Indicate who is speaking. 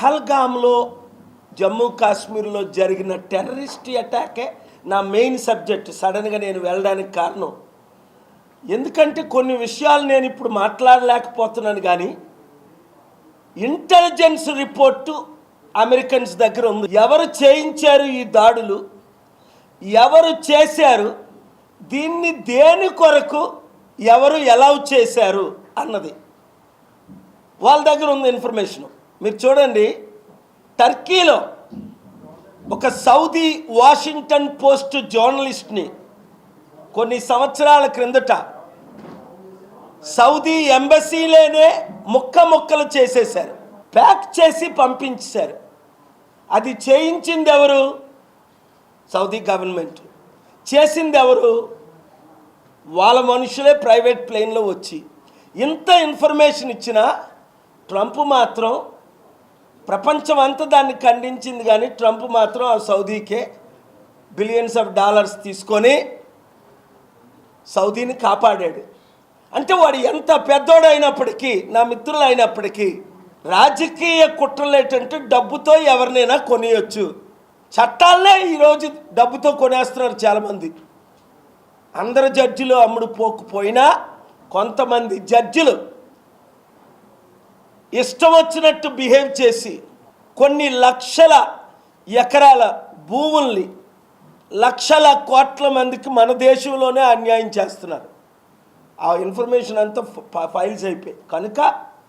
Speaker 1: పహల్గామ్లో జమ్మూ కాశ్మీర్లో జరిగిన టెర్రరిస్ట్ అటాకే నా మెయిన్ సబ్జెక్ట్. సడన్గా నేను వెళ్ళడానికి కారణం ఎందుకంటే కొన్ని విషయాలు నేను ఇప్పుడు మాట్లాడలేకపోతున్నాను, కానీ ఇంటెలిజెన్స్ రిపోర్టు అమెరికన్స్ దగ్గర ఉంది. ఎవరు చేయించారు ఈ దాడులు, ఎవరు చేశారు, దీన్ని దేని కొరకు ఎవరు ఎలౌ చేశారు అన్నది వాళ్ళ దగ్గర ఉంది ఇన్ఫర్మేషన్. మీరు చూడండి, టర్కీలో ఒక సౌదీ వాషింగ్టన్ పోస్ట్ జర్నలిస్ట్ని కొన్ని సంవత్సరాల క్రిందట సౌదీ ఎంబసీలోనే ముక్కలు చేసేశారు, ప్యాక్ చేసి పంపించారు. అది చేయించింది ఎవరు? Saudi government. చేసింది ఎవరు? వాళ్ళ మనుషులే ప్రైవేట్ ప్లేన్లో వచ్చి. ఇంత ఇన్ఫర్మేషన్ ఇచ్చినా ట్రంప్ మాత్రం, ప్రపంచం అంతా దాన్ని ఖండించింది, కానీ ట్రంప్ మాత్రం ఆ సౌదీకే బిలియన్స్ ఆఫ్ డాలర్స్ తీసుకొని సౌదీని కాపాడాడు. అంటే వాడు ఎంత పెద్దోడైనప్పటికీ, నా మిత్రులు అయినప్పటికీ, రాజకీయ కుట్రలు ఏంటంటే డబ్బుతో ఎవరినైనా కొనియొచ్చు. చట్టాలనే ఈరోజు డబ్బుతో కొనేస్తున్నారు చాలామంది. అందరు జడ్జిలు అమ్ముడు పోకపోయినా కొంతమంది జడ్జిలు ఇష్టం వచ్చినట్టు బిహేవ్ చేసి కొన్ని లక్షల ఎకరాల భూముల్ని లక్షల కోట్ల మందికి మన దేశంలోనే అన్యాయం చేస్తున్నారు. ఆ ఇన్ఫర్మేషన్ అంతా ఫైల్స్ అయిపోయి కనుక